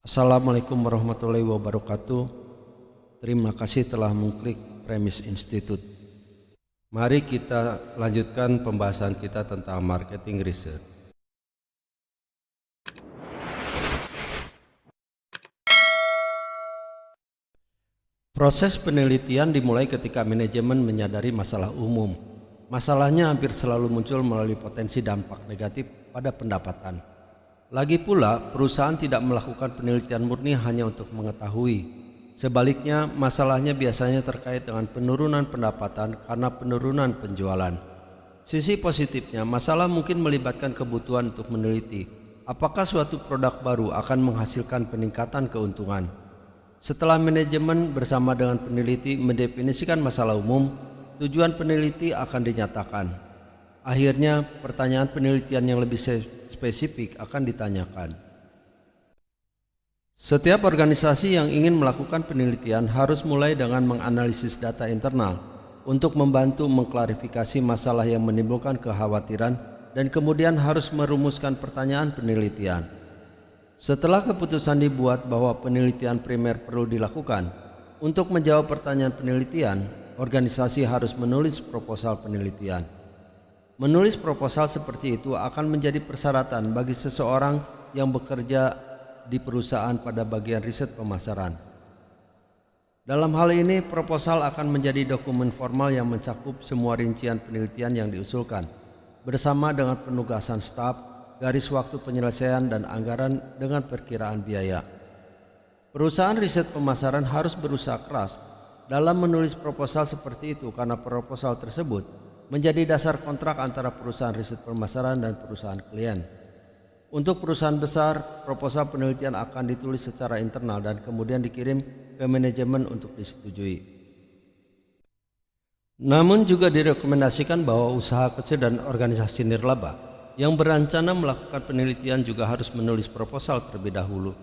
Assalamualaikum warahmatullahi wabarakatuh. Terima kasih telah mengklik Premis Institute. Mari kita lanjutkan pembahasan kita tentang marketing research. Proses penelitian dimulai ketika manajemen menyadari masalah umum. Masalahnya hampir selalu muncul melalui potensi dampak negatif pada pendapatan. Lagi pula, perusahaan tidak melakukan penelitian murni hanya untuk mengetahui. Sebaliknya, masalahnya biasanya terkait dengan penurunan pendapatan karena penurunan penjualan. Sisi positifnya, masalah mungkin melibatkan kebutuhan untuk meneliti apakah suatu produk baru akan menghasilkan peningkatan keuntungan. Setelah manajemen bersama dengan peneliti mendefinisikan masalah umum, tujuan peneliti akan dinyatakan. Akhirnya, pertanyaan penelitian yang lebih spesifik akan ditanyakan. Setiap organisasi yang ingin melakukan penelitian harus mulai dengan menganalisis data internal untuk membantu mengklarifikasi masalah yang menimbulkan kekhawatiran dan kemudian harus merumuskan pertanyaan penelitian. Setelah keputusan dibuat bahwa penelitian primer perlu dilakukan, untuk menjawab pertanyaan penelitian, organisasi harus menulis proposal penelitian. Menulis proposal seperti itu akan menjadi persyaratan bagi seseorang yang bekerja di perusahaan pada bagian riset pemasaran. Dalam hal ini, proposal akan menjadi dokumen formal yang mencakup semua rincian penelitian yang diusulkan, bersama dengan penugasan staf, garis waktu penyelesaian, dan anggaran dengan perkiraan biaya. Perusahaan riset pemasaran harus berusaha keras dalam menulis proposal seperti itu karena proposal tersebut menjadi dasar kontrak antara perusahaan riset pemasaran dan perusahaan klien. Untuk perusahaan besar, proposal penelitian akan ditulis secara internal dan kemudian dikirim ke manajemen untuk disetujui. Namun juga direkomendasikan bahwa usaha kecil dan organisasi nirlaba yang berencana melakukan penelitian juga harus menulis proposal terlebih dahulu.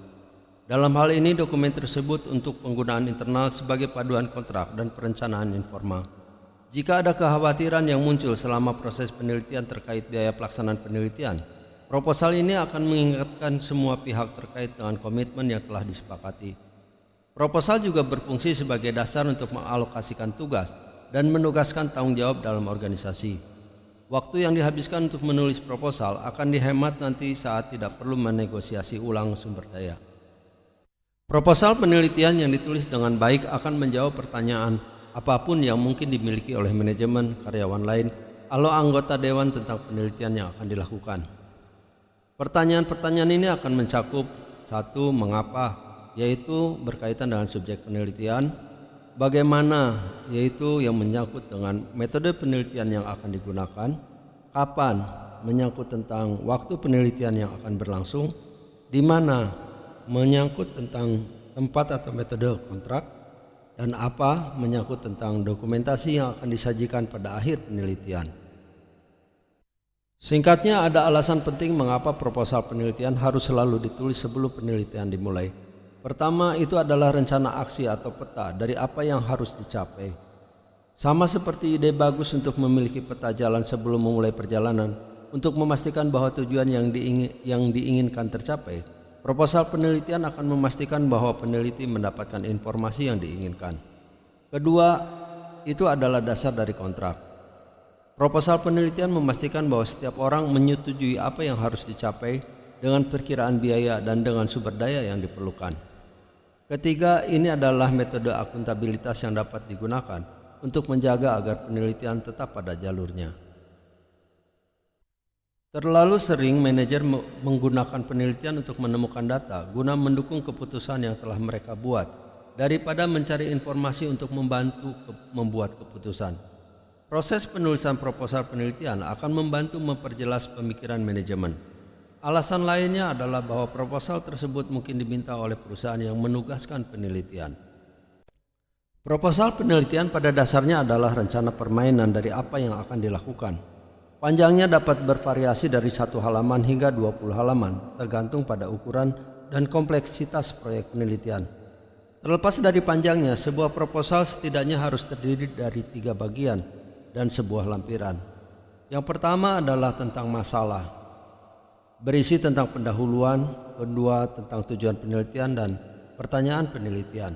Dalam hal ini, dokumen tersebut untuk penggunaan internal sebagai paduan kontrak dan perencanaan informal. Jika ada kekhawatiran yang muncul selama proses penelitian terkait biaya pelaksanaan penelitian, proposal ini akan mengingatkan semua pihak terkait dengan komitmen yang telah disepakati. Proposal juga berfungsi sebagai dasar untuk mengalokasikan tugas dan menugaskan tanggung jawab dalam organisasi. Waktu yang dihabiskan untuk menulis proposal akan dihemat nanti saat tidak perlu menegosiasi ulang sumber daya. Proposal penelitian yang ditulis dengan baik akan menjawab pertanyaan apapun yang mungkin dimiliki oleh manajemen, karyawan lain, atau anggota dewan tentang penelitian yang akan dilakukan. Pertanyaan-pertanyaan ini akan mencakup 1. Mengapa, yaitu berkaitan dengan subjek penelitian. Bagaimana, yaitu yang menyangkut dengan metode penelitian yang akan digunakan. Kapan, menyangkut tentang waktu penelitian yang akan berlangsung. Di mana, menyangkut tentang tempat atau metode kontrak. Dan apa, menyangkut tentang dokumentasi yang akan disajikan pada akhir penelitian. Singkatnya, ada alasan penting mengapa proposal penelitian harus selalu ditulis sebelum penelitian dimulai. Pertama, itu adalah rencana aksi atau peta dari apa yang harus dicapai. Sama seperti ide bagus untuk memiliki peta jalan sebelum memulai perjalanan untuk memastikan bahwa tujuan yang diinginkan tercapai. Proposal penelitian akan memastikan bahwa peneliti mendapatkan informasi yang diinginkan. Kedua, itu adalah dasar dari kontrak. Proposal penelitian memastikan bahwa setiap orang menyetujui apa yang harus dicapai dengan perkiraan biaya dan dengan sumber daya yang diperlukan. Ketiga, ini adalah metode akuntabilitas yang dapat digunakan untuk menjaga agar penelitian tetap pada jalurnya. Terlalu sering manajer menggunakan penelitian untuk menemukan data guna mendukung keputusan yang telah mereka buat daripada mencari informasi untuk membantu membuat keputusan. Proses penulisan proposal penelitian akan membantu memperjelas pemikiran manajemen. Alasan lainnya adalah bahwa proposal tersebut mungkin diminta oleh perusahaan yang menugaskan penelitian. Proposal penelitian pada dasarnya adalah rencana permainan dari apa yang akan dilakukan. Panjangnya dapat bervariasi dari 1 halaman hingga 20 halaman, tergantung pada ukuran dan kompleksitas proyek penelitian. Terlepas dari panjangnya, sebuah proposal setidaknya harus terdiri dari 3 bagian dan sebuah lampiran. Yang pertama adalah tentang masalah. berisi tentang pendahuluan, kedua tentang tujuan penelitian dan pertanyaan penelitian.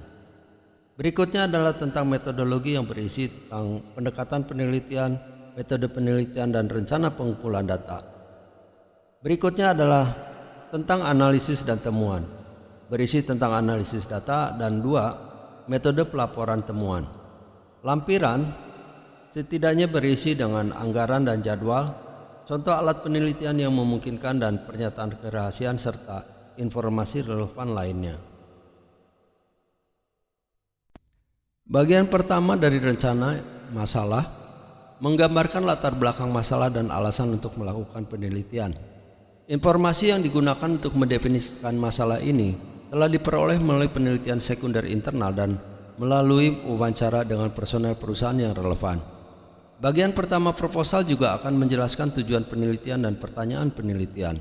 Berikutnya adalah tentang metodologi yang berisi tentang pendekatan penelitian, metode penelitian dan rencana pengumpulan data. Berikutnya adalah tentang analisis dan temuan, berisi tentang analisis data dan dua, metode pelaporan temuan. Lampiran setidaknya berisi dengan anggaran dan jadwal, contoh alat penelitian yang memungkinkan dan pernyataan kerahasiaan serta informasi relevan lainnya. Bagian pertama dari rencana masalah menggambarkan latar belakang masalah dan alasan untuk melakukan penelitian. Informasi yang digunakan untuk mendefinisikan masalah ini telah diperoleh melalui penelitian sekunder internal dan melalui wawancara dengan personel perusahaan yang relevan. Bagian pertama proposal juga akan menjelaskan tujuan penelitian dan pertanyaan penelitian.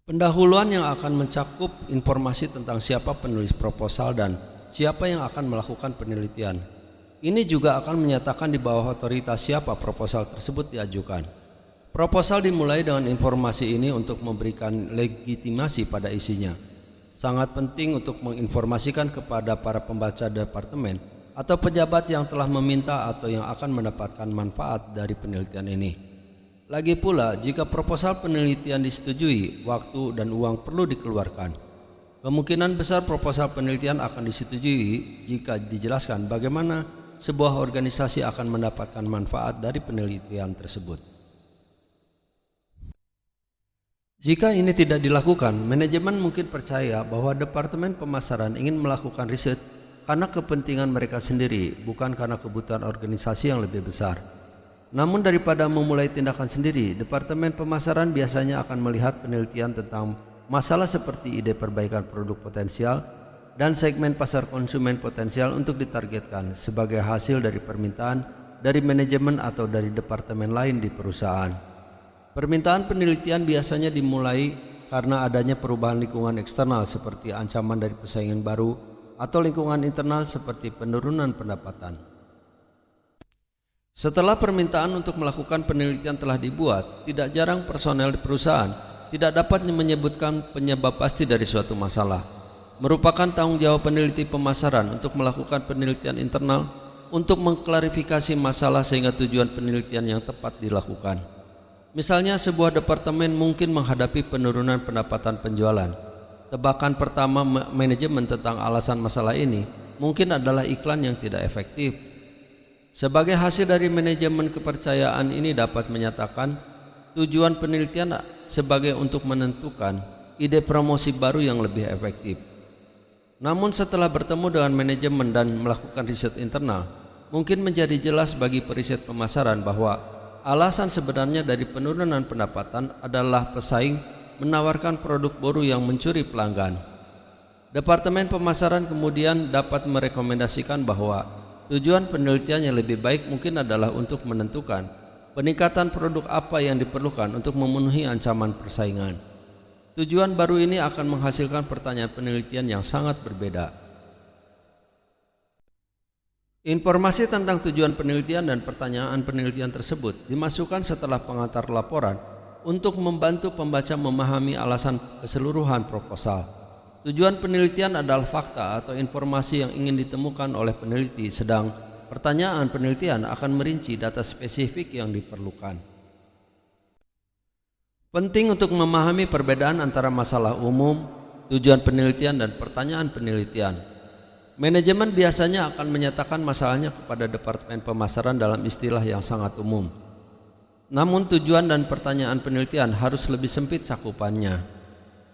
Pendahuluan yang akan mencakup informasi tentang siapa penulis proposal dan siapa yang akan melakukan penelitian. Ini juga akan menyatakan di bawah otoritas siapa proposal tersebut diajukan. Proposal dimulai dengan informasi ini untuk memberikan legitimasi pada isinya. Sangat penting untuk menginformasikan kepada para pembaca departemen atau pejabat yang telah meminta atau yang akan mendapatkan manfaat dari penelitian ini. Lagi pula, jika proposal penelitian disetujui, waktu dan uang perlu dikeluarkan. Kemungkinan besar proposal penelitian akan disetujui jika dijelaskan bagaimana sebuah organisasi akan mendapatkan manfaat dari penelitian tersebut. Jika ini tidak dilakukan, manajemen mungkin percaya bahwa departemen pemasaran ingin melakukan riset karena kepentingan mereka sendiri, bukan karena kebutuhan organisasi yang lebih besar. Namun daripada memulai tindakan sendiri, departemen pemasaran biasanya akan melihat penelitian tentang masalah seperti ide perbaikan produk potensial dan segmen pasar konsumen potensial untuk ditargetkan sebagai hasil dari permintaan dari manajemen atau dari departemen lain di perusahaan. Permintaan penelitian biasanya dimulai karena adanya perubahan lingkungan eksternal seperti ancaman dari persaingan baru atau lingkungan internal seperti penurunan pendapatan. Setelah permintaan untuk melakukan penelitian telah dibuat, tidak jarang personel di perusahaan tidak dapat menyebutkan penyebab pasti dari suatu masalah. Merupakan tanggung jawab peneliti pemasaran untuk melakukan penelitian internal untuk mengklarifikasi masalah sehingga tujuan penelitian yang tepat dilakukan. Misalnya sebuah departemen mungkin menghadapi penurunan pendapatan penjualan. Tebakan pertama manajemen tentang alasan masalah ini mungkin adalah iklan yang tidak efektif. Sebagai hasil dari manajemen kepercayaan ini dapat menyatakan tujuan penelitian sebagai untuk menentukan ide promosi baru yang lebih efektif. Namun setelah bertemu dengan manajemen dan melakukan riset internal, mungkin menjadi jelas bagi periset pemasaran bahwa alasan sebenarnya dari penurunan pendapatan adalah pesaing menawarkan produk baru yang mencuri pelanggan. Departemen pemasaran kemudian dapat merekomendasikan bahwa tujuan penelitian yang lebih baik mungkin adalah untuk menentukan peningkatan produk apa yang diperlukan untuk memenuhi ancaman persaingan. Tujuan baru ini akan menghasilkan pertanyaan penelitian yang sangat berbeda. Informasi tentang tujuan penelitian dan pertanyaan penelitian tersebut dimasukkan setelah pengantar laporan untuk membantu pembaca memahami alasan keseluruhan proposal. Tujuan penelitian adalah fakta atau informasi yang ingin ditemukan oleh peneliti, sedang pertanyaan penelitian akan merinci data spesifik yang diperlukan. Penting untuk memahami perbedaan antara masalah umum, tujuan penelitian dan pertanyaan penelitian. Manajemen biasanya akan menyatakan masalahnya kepada departemen pemasaran dalam istilah yang sangat umum. Namun tujuan dan pertanyaan penelitian harus lebih sempit cakupannya.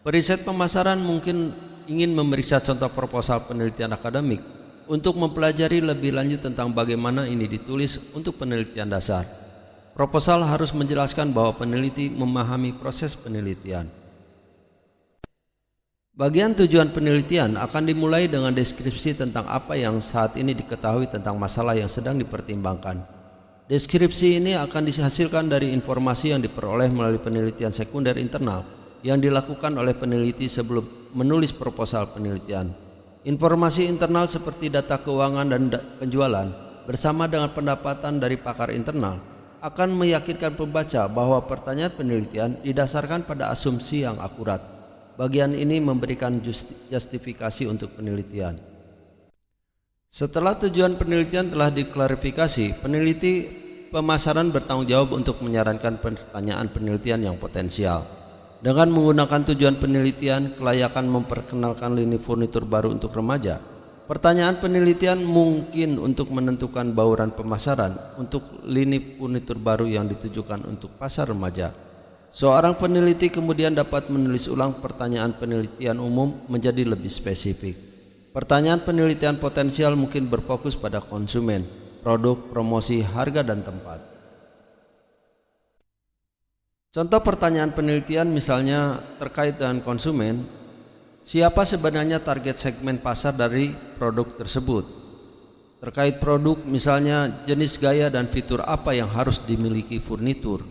Periset pemasaran mungkin ingin memeriksa contoh proposal penelitian akademik untuk mempelajari lebih lanjut tentang bagaimana ini ditulis untuk penelitian dasar. Proposal harus menjelaskan bahwa peneliti memahami proses penelitian. Bagian tujuan penelitian akan dimulai dengan deskripsi tentang apa yang saat ini diketahui tentang masalah yang sedang dipertimbangkan. Deskripsi ini akan dihasilkan dari informasi yang diperoleh melalui penelitian sekunder internal yang dilakukan oleh peneliti sebelum menulis proposal penelitian. Informasi internal seperti data keuangan dan penjualan bersama dengan pendapatan dari pakar internal akan meyakinkan pembaca bahwa pertanyaan penelitian didasarkan pada asumsi yang akurat. Bagian ini memberikan justifikasi untuk penelitian. Setelah tujuan penelitian telah diklarifikasi, peneliti pemasaran bertanggung jawab untuk menyarankan pertanyaan penelitian yang potensial. Dengan menggunakan tujuan penelitian, kelayakan memperkenalkan lini furnitur baru untuk remaja. Pertanyaan penelitian mungkin untuk menentukan bauran pemasaran untuk lini furnitur baru yang ditujukan untuk pasar remaja. Seorang peneliti kemudian dapat menulis ulang pertanyaan penelitian umum menjadi lebih spesifik. Pertanyaan penelitian potensial mungkin berfokus pada konsumen, produk, promosi, harga, dan tempat. Contoh pertanyaan penelitian misalnya terkait dengan konsumen, siapa sebenarnya target segmen pasar dari produk tersebut? Terkait produk misalnya jenis, gaya, dan fitur apa yang harus dimiliki furnitur.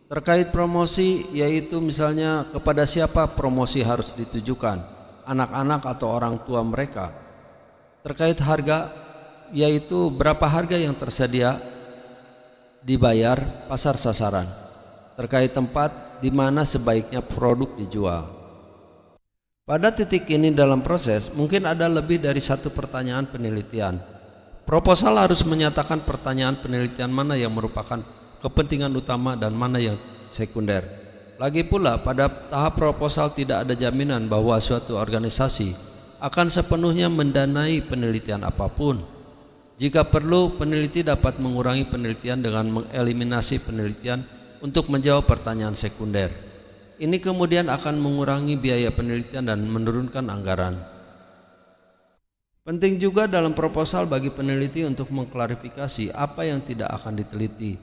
Terkait promosi yaitu misalnya kepada siapa promosi harus ditujukan, anak-anak atau orang tua mereka. Terkait harga yaitu berapa harga yang tersedia dibayar pasar sasaran. Terkait tempat di mana sebaiknya produk dijual. Pada titik ini dalam proses mungkin ada lebih dari satu pertanyaan penelitian. Proposal harus menyatakan pertanyaan penelitian mana yang merupakan kepentingan utama dan mana yang sekunder. Lagi pula pada tahap proposal tidak ada jaminan bahwa suatu organisasi akan sepenuhnya mendanai penelitian apapun. Jika perlu, peneliti dapat mengurangi penelitian dengan mengeliminasi penelitian untuk menjawab pertanyaan sekunder. Ini kemudian akan mengurangi biaya penelitian dan menurunkan anggaran. Penting juga dalam proposal bagi peneliti untuk mengklarifikasi apa yang tidak akan diteliti.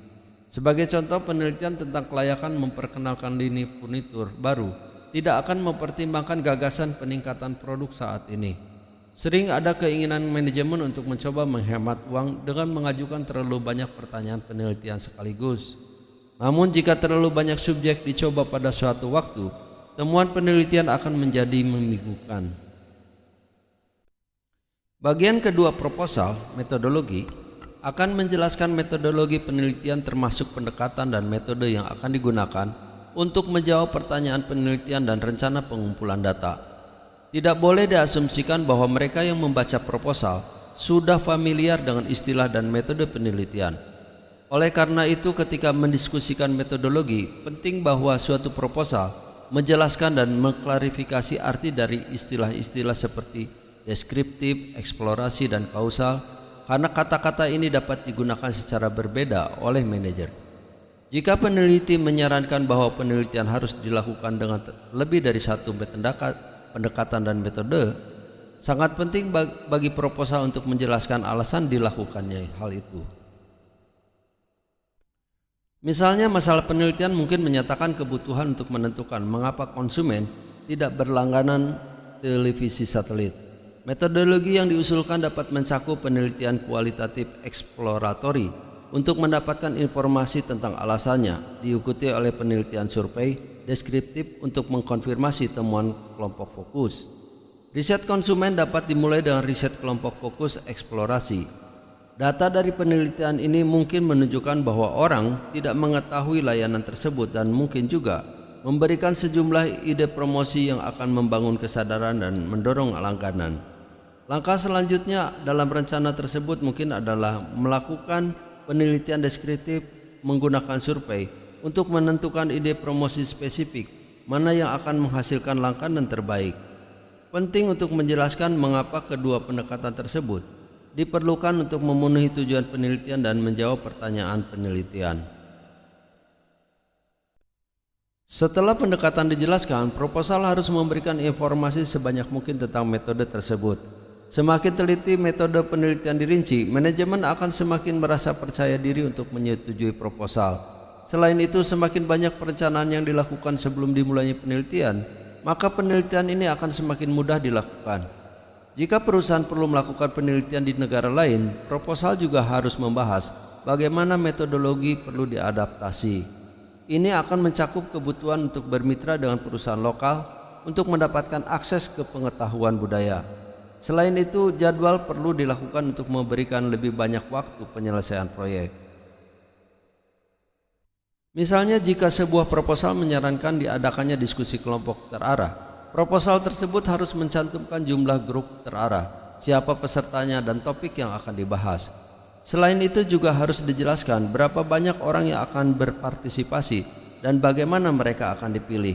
Sebagai contoh, penelitian tentang kelayakan memperkenalkan lini furnitur baru tidak akan mempertimbangkan gagasan peningkatan produk saat ini. Sering ada keinginan manajemen untuk mencoba menghemat uang dengan mengajukan terlalu banyak pertanyaan penelitian sekaligus. Namun jika terlalu banyak subjek dicoba pada suatu waktu, temuan penelitian akan menjadi membingungkan. Bagian kedua proposal, metodologi, akan menjelaskan metodologi penelitian termasuk pendekatan dan metode yang akan digunakan untuk menjawab pertanyaan penelitian dan rencana pengumpulan data. Tidak boleh diasumsikan bahwa mereka yang membaca proposal sudah familiar dengan istilah dan metode penelitian. Oleh karena itu, ketika mendiskusikan metodologi, penting bahwa suatu proposal menjelaskan dan mengklarifikasi arti dari istilah-istilah seperti deskriptif, eksplorasi, dan kausal, karena kata-kata ini dapat digunakan secara berbeda oleh manajer. Jika peneliti menyarankan bahwa penelitian harus dilakukan dengan lebih dari satu pendekatan dan metode, sangat penting bagi proposal untuk menjelaskan alasan dilakukannya hal itu. Misalnya, masalah penelitian mungkin menyatakan kebutuhan untuk menentukan mengapa konsumen tidak berlangganan televisi satelit. Metodologi yang diusulkan dapat mencakup penelitian kualitatif eksploratori untuk mendapatkan informasi tentang alasannya, diikuti oleh penelitian survei deskriptif untuk mengkonfirmasi temuan kelompok fokus. Riset konsumen dapat dimulai dengan riset kelompok fokus eksplorasi. Data dari penelitian ini mungkin menunjukkan bahwa orang tidak mengetahui layanan tersebut dan mungkin juga memberikan sejumlah ide promosi yang akan membangun kesadaran dan mendorong langganan. Langkah selanjutnya dalam rencana tersebut mungkin adalah melakukan penelitian deskriptif menggunakan survei untuk menentukan ide promosi spesifik mana yang akan menghasilkan langganan terbaik. Penting untuk menjelaskan mengapa kedua pendekatan tersebut diperlukan untuk memenuhi tujuan penelitian dan menjawab pertanyaan penelitian. Setelah pendekatan dijelaskan, proposal harus memberikan informasi sebanyak mungkin tentang metode tersebut. Semakin teliti metode penelitian dirinci, manajemen akan semakin merasa percaya diri untuk menyetujui proposal. Selain itu, semakin banyak perencanaan yang dilakukan sebelum dimulainya penelitian, maka penelitian ini akan semakin mudah dilakukan. Jika perusahaan perlu melakukan penelitian di negara lain, proposal juga harus membahas bagaimana metodologi perlu diadaptasi. Ini akan mencakup kebutuhan untuk bermitra dengan perusahaan lokal untuk mendapatkan akses ke pengetahuan budaya. Selain itu, jadwal perlu dilakukan untuk memberikan lebih banyak waktu penyelesaian proyek. Misalnya jika sebuah proposal menyarankan diadakannya diskusi kelompok terarah, proposal tersebut harus mencantumkan jumlah grup terarah, siapa pesertanya dan topik yang akan dibahas. Selain itu juga harus dijelaskan berapa banyak orang yang akan berpartisipasi dan bagaimana mereka akan dipilih.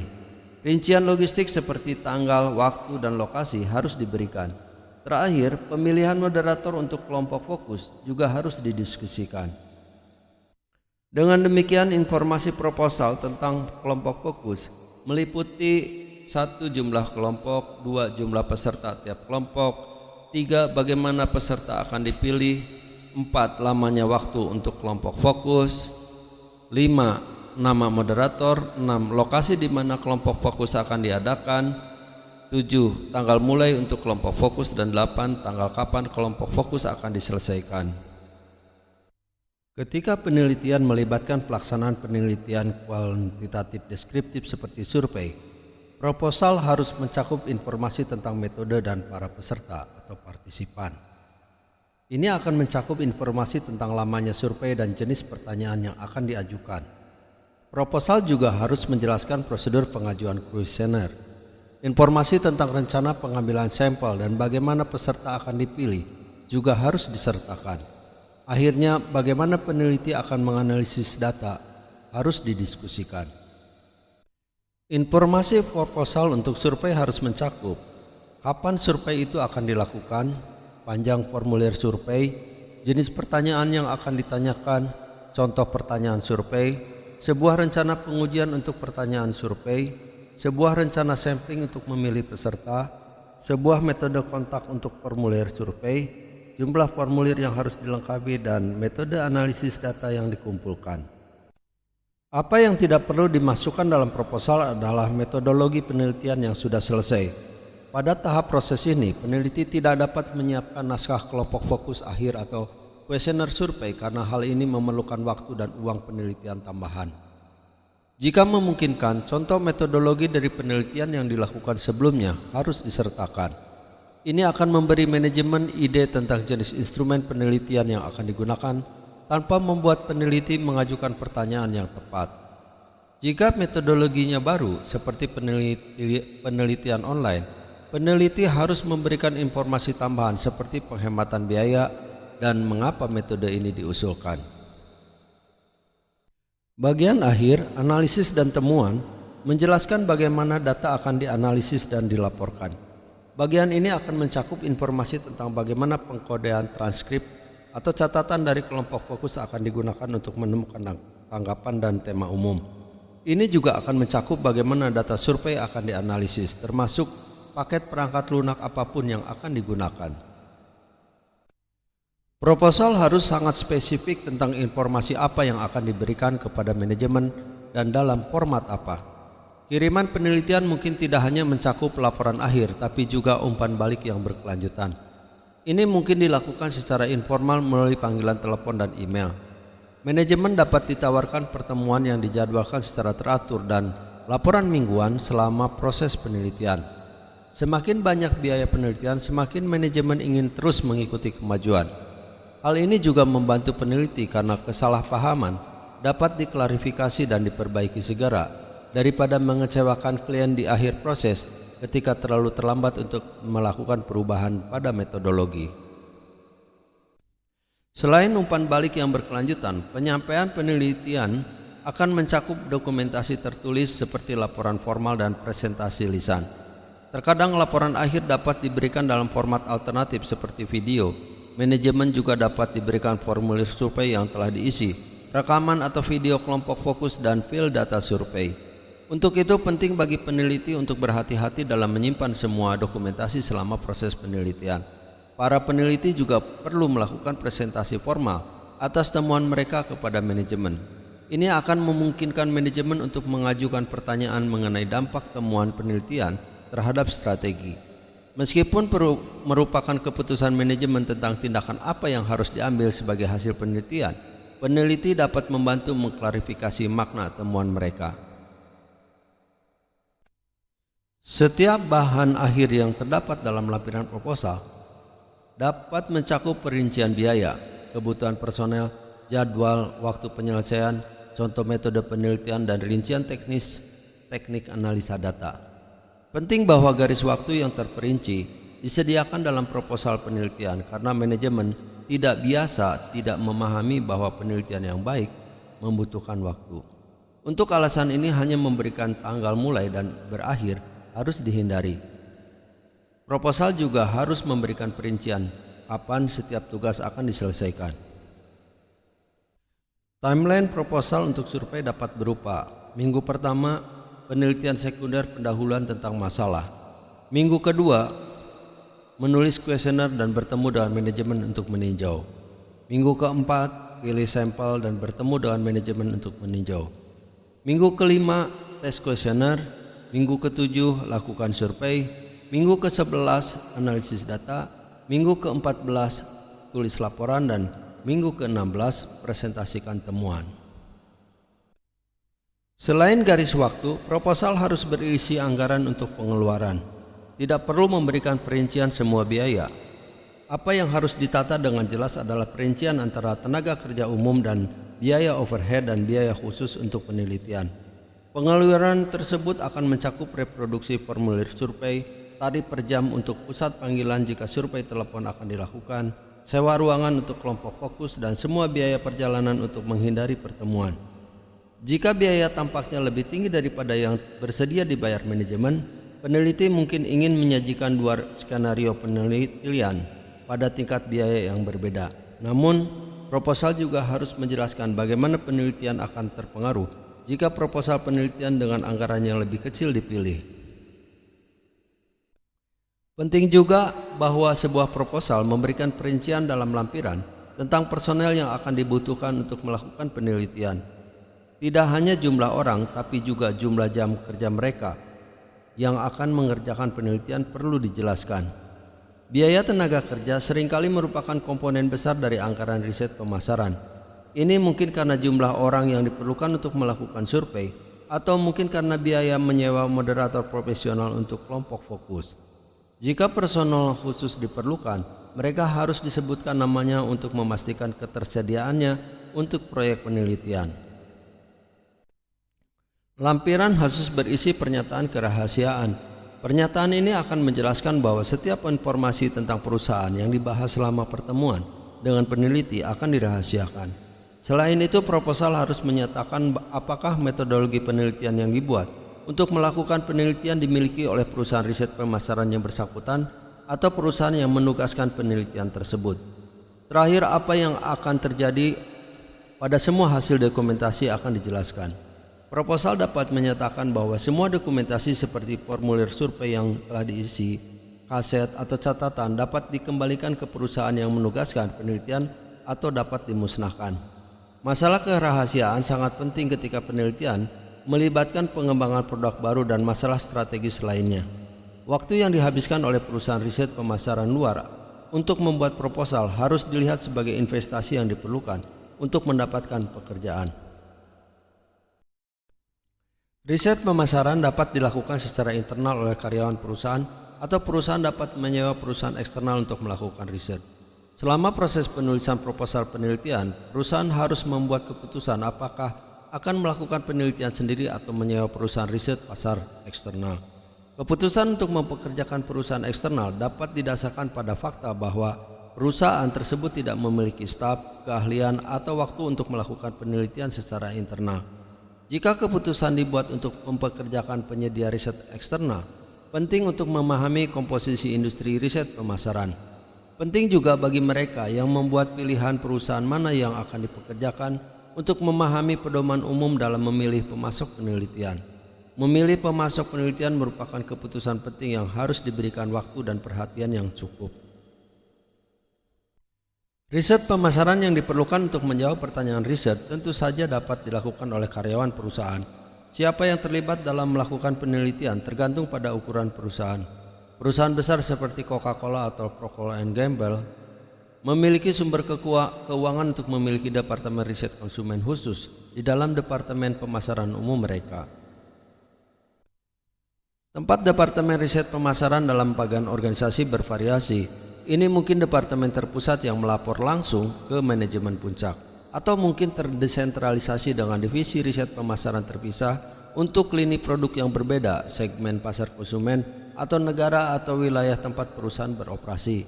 Rincian logistik seperti tanggal, waktu, dan lokasi harus diberikan. Terakhir, pemilihan moderator untuk kelompok fokus juga harus didiskusikan. Dengan demikian, informasi proposal tentang kelompok fokus meliputi 1. Jumlah kelompok, 2. Jumlah peserta tiap kelompok, 3. Bagaimana peserta akan dipilih, 4. Lamanya waktu untuk kelompok fokus, 5. Nama moderator, 6. Lokasi di mana kelompok fokus akan diadakan, 7. Tanggal mulai untuk kelompok fokus, dan 8. Tanggal kapan kelompok fokus akan diselesaikan. Ketika penelitian melibatkan pelaksanaan penelitian kuantitatif deskriptif seperti survei, proposal harus mencakup informasi tentang metode dan para peserta atau partisipan. Ini akan mencakup informasi tentang lamanya survei dan jenis pertanyaan yang akan diajukan. Proposal juga harus menjelaskan prosedur pengajuan kuesioner, informasi tentang rencana pengambilan sampel dan bagaimana peserta akan dipilih juga harus disertakan. Akhirnya, bagaimana peneliti akan menganalisis data harus didiskusikan. Informasi proposal untuk survei harus mencakup kapan survei itu akan dilakukan, panjang formulir survei, jenis pertanyaan yang akan ditanyakan, contoh pertanyaan survei, sebuah rencana pengujian untuk pertanyaan survei, sebuah rencana sampling untuk memilih peserta, sebuah metode kontak untuk formulir survei, jumlah formulir yang harus dilengkapi, dan metode analisis data yang dikumpulkan. Apa yang tidak perlu dimasukkan dalam proposal adalah metodologi penelitian yang sudah selesai. Pada tahap proses ini, peneliti tidak dapat menyiapkan naskah kelompok fokus akhir atau kuesioner survei karena hal ini memerlukan waktu dan uang penelitian tambahan. Jika memungkinkan, contoh metodologi dari penelitian yang dilakukan sebelumnya harus disertakan. Ini akan memberi manajemen ide tentang jenis instrumen penelitian yang akan digunakan tanpa membuat peneliti mengajukan pertanyaan yang tepat. Jika metodologinya baru seperti penelitian online, peneliti harus memberikan informasi tambahan seperti penghematan biaya dan mengapa metode ini diusulkan. Bagian akhir, analisis dan temuan, menjelaskan bagaimana data akan dianalisis dan dilaporkan. Bagian ini akan mencakup informasi tentang bagaimana pengkodean transkrip atau catatan dari kelompok fokus akan digunakan untuk menemukan tanggapan dan tema umum. Ini juga akan mencakup bagaimana data survei akan dianalisis, termasuk paket perangkat lunak apapun yang akan digunakan. Proposal harus sangat spesifik tentang informasi apa yang akan diberikan kepada manajemen dan dalam format apa. Kiriman penelitian mungkin tidak hanya mencakup laporan akhir, tapi juga umpan balik yang berkelanjutan. Ini mungkin dilakukan secara informal melalui panggilan telepon dan email. Manajemen dapat ditawarkan pertemuan yang dijadwalkan secara teratur dan laporan mingguan selama proses penelitian. Semakin banyak biaya penelitian, semakin manajemen ingin terus mengikuti kemajuan. Hal ini juga membantu peneliti karena kesalahpahaman dapat diklarifikasi dan diperbaiki segera, daripada mengecewakan klien di akhir proses ketika terlalu terlambat untuk melakukan perubahan pada metodologi. Selain umpan balik yang berkelanjutan, penyampaian penelitian akan mencakup dokumentasi tertulis seperti laporan formal dan presentasi lisan. Terkadang laporan akhir dapat diberikan dalam format alternatif seperti video. Manajemen juga dapat diberikan formulir survei yang telah diisi, rekaman atau video kelompok fokus, dan file data survei. Untuk itu penting bagi peneliti untuk berhati-hati dalam menyimpan semua dokumentasi selama proses penelitian. Para peneliti juga perlu melakukan presentasi formal atas temuan mereka kepada manajemen. Ini akan memungkinkan manajemen untuk mengajukan pertanyaan mengenai dampak temuan penelitian terhadap strategi. Meskipun merupakan keputusan manajemen tentang tindakan apa yang harus diambil sebagai hasil penelitian, peneliti dapat membantu mengklarifikasi makna temuan mereka. Setiap bahan akhir yang terdapat dalam lampiran proposal dapat mencakup perincian biaya, kebutuhan personel, jadwal, waktu penyelesaian, contoh metode penelitian dan rincian teknik analisa data. Penting bahwa garis waktu yang terperinci disediakan dalam proposal penelitian karena manajemen tidak memahami bahwa penelitian yang baik membutuhkan waktu. Untuk alasan ini hanya memberikan tanggal mulai dan berakhir harus dihindari. Proposal juga harus memberikan perincian kapan setiap tugas akan diselesaikan. Timeline proposal untuk survei dapat berupa: minggu pertama, penelitian sekunder pendahuluan tentang masalah. Minggu kedua, menulis kuesioner dan bertemu dengan manajemen untuk meninjau. Minggu keempat, pilih sampel dan bertemu dengan manajemen untuk meninjau. Minggu kelima, tes kuesioner. Minggu ketujuh, lakukan survei. Minggu ke-11, analisis data. Minggu ke-14, tulis laporan. Dan minggu ke-16, presentasikan temuan. Selain garis waktu, proposal harus berisi anggaran untuk pengeluaran. Tidak perlu memberikan perincian semua biaya. Apa yang harus ditata dengan jelas adalah perincian antara tenaga kerja umum dan biaya overhead dan biaya khusus untuk penelitian. Pengeluaran tersebut akan mencakup reproduksi formulir survei, tarif per jam untuk pusat panggilan jika survei telepon akan dilakukan, sewa ruangan untuk kelompok fokus, dan semua biaya perjalanan untuk menghindari pertemuan. Jika biaya tampaknya lebih tinggi daripada yang bersedia dibayar manajemen, peneliti mungkin ingin menyajikan dua skenario penelitian pada tingkat biaya yang berbeda. Namun, proposal juga harus menjelaskan bagaimana penelitian akan terpengaruh jika proposal penelitian dengan anggaran yang lebih kecil dipilih. Penting juga bahwa sebuah proposal memberikan perincian dalam lampiran tentang personel yang akan dibutuhkan untuk melakukan penelitian. Tidak hanya jumlah orang, tapi juga jumlah jam kerja mereka yang akan mengerjakan penelitian perlu dijelaskan. Biaya tenaga kerja seringkali merupakan komponen besar dari anggaran riset pemasaran. Ini mungkin karena jumlah orang yang diperlukan untuk melakukan survei, atau mungkin karena biaya menyewa moderator profesional untuk kelompok fokus. Jika personel khusus diperlukan, mereka harus disebutkan namanya untuk memastikan ketersediaannya untuk proyek penelitian. Lampiran khusus berisi pernyataan kerahasiaan. Pernyataan ini akan menjelaskan bahwa setiap informasi tentang perusahaan yang dibahas selama pertemuan dengan peneliti akan dirahasiakan. Selain itu, proposal harus menyatakan apakah metodologi penelitian yang dibuat untuk melakukan penelitian dimiliki oleh perusahaan riset pemasaran yang bersangkutan atau perusahaan yang menugaskan penelitian tersebut. Terakhir, apa yang akan terjadi pada semua hasil dokumentasi akan dijelaskan. Proposal dapat menyatakan bahwa semua dokumentasi seperti formulir survei yang telah diisi, kaset atau catatan dapat dikembalikan ke perusahaan yang menugaskan penelitian atau dapat dimusnahkan. Masalah kerahasiaan sangat penting ketika penelitian melibatkan pengembangan produk baru dan masalah strategis lainnya. Waktu yang dihabiskan oleh perusahaan riset pemasaran luar untuk membuat proposal harus dilihat sebagai investasi yang diperlukan untuk mendapatkan pekerjaan. Riset pemasaran dapat dilakukan secara internal oleh karyawan perusahaan atau perusahaan dapat menyewa perusahaan eksternal untuk melakukan riset. Selama proses penulisan proposal penelitian, perusahaan harus membuat keputusan apakah akan melakukan penelitian sendiri atau menyewa perusahaan riset pasar eksternal. Keputusan untuk mempekerjakan perusahaan eksternal dapat didasarkan pada fakta bahwa perusahaan tersebut tidak memiliki staf, keahlian, atau waktu untuk melakukan penelitian secara internal. Jika keputusan dibuat untuk mempekerjakan penyedia riset eksternal, penting untuk memahami komposisi industri riset pemasaran. Penting juga bagi mereka yang membuat pilihan perusahaan mana yang akan dipekerjakan untuk memahami pedoman umum dalam memilih pemasok penelitian. Memilih pemasok penelitian merupakan keputusan penting yang harus diberikan waktu dan perhatian yang cukup. Riset pemasaran yang diperlukan untuk menjawab pertanyaan riset tentu saja dapat dilakukan oleh karyawan perusahaan. Siapa yang terlibat dalam melakukan penelitian tergantung pada ukuran perusahaan. Perusahaan besar seperti Coca-Cola atau Procter & Gamble memiliki sumber keuangan untuk memiliki departemen riset konsumen khusus di dalam departemen pemasaran umum mereka. Tempat departemen riset pemasaran dalam bagian organisasi bervariasi. Ini mungkin departemen terpusat yang melapor langsung ke manajemen puncak. atau mungkin terdesentralisasi dengan divisi riset pemasaran terpisah untuk lini produk yang berbeda, segmen pasar konsumen, atau negara atau wilayah tempat perusahaan beroperasi.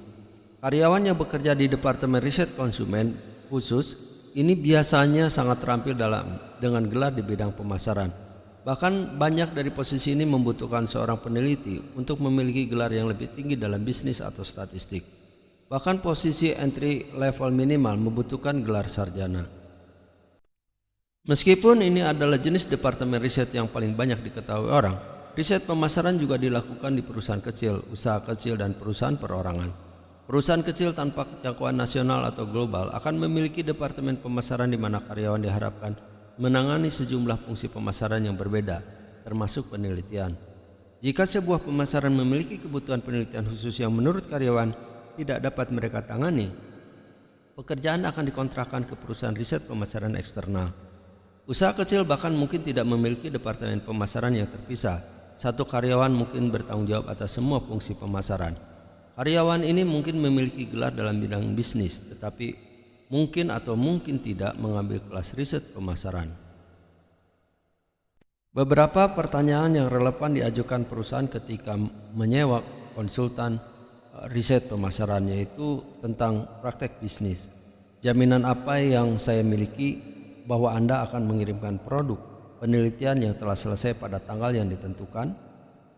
Karyawan yang bekerja di Departemen Riset Konsumen khusus ini biasanya sangat terampil dengan gelar di bidang pemasaran. Bahkan banyak dari posisi ini membutuhkan seorang peneliti untuk memiliki gelar yang lebih tinggi dalam bisnis atau statistik. Bahkan posisi entry level minimal membutuhkan gelar sarjana. Meskipun ini adalah jenis departemen riset yang paling banyak diketahui orang, riset pemasaran juga dilakukan di perusahaan kecil, usaha kecil, dan perusahaan perorangan. Perusahaan kecil tanpa jangkauan nasional atau global akan memiliki departemen pemasaran di mana karyawan diharapkan menangani sejumlah fungsi pemasaran yang berbeda, termasuk penelitian. Jika sebuah pemasaran memiliki kebutuhan penelitian khusus yang menurut karyawan tidak dapat mereka tangani, pekerjaan akan dikontrakkan ke perusahaan riset pemasaran eksternal. Usaha kecil bahkan mungkin tidak memiliki departemen pemasaran yang terpisah. Satu karyawan mungkin bertanggung jawab atas semua fungsi pemasaran. Karyawan ini mungkin memiliki gelar dalam bidang bisnis, tetapi mungkin atau mungkin tidak mengambil kelas riset pemasaran. Beberapa pertanyaan yang relevan diajukan perusahaan ketika menyewa konsultan riset pemasaran, yaitu tentang praktek bisnis. Jaminan apa yang saya miliki bahwa Anda akan mengirimkan produk penelitian yang telah selesai pada tanggal yang ditentukan?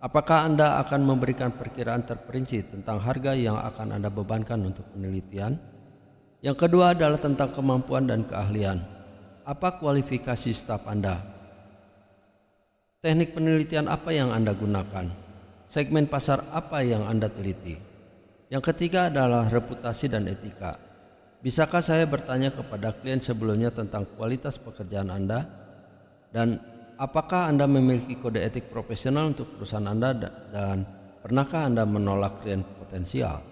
Apakah Anda akan memberikan perkiraan terperinci tentang harga yang akan Anda bebankan untuk penelitian? Yang kedua adalah tentang kemampuan dan keahlian. Apa kualifikasi staf Anda? Teknik penelitian apa yang Anda gunakan? Segmen pasar apa yang Anda teliti? Yang ketiga adalah reputasi dan etika. Bisakah saya bertanya kepada klien sebelumnya tentang kualitas pekerjaan Anda? Dan apakah Anda memiliki kode etik profesional untuk perusahaan Anda, dan pernahkah Anda menolak klien potensial?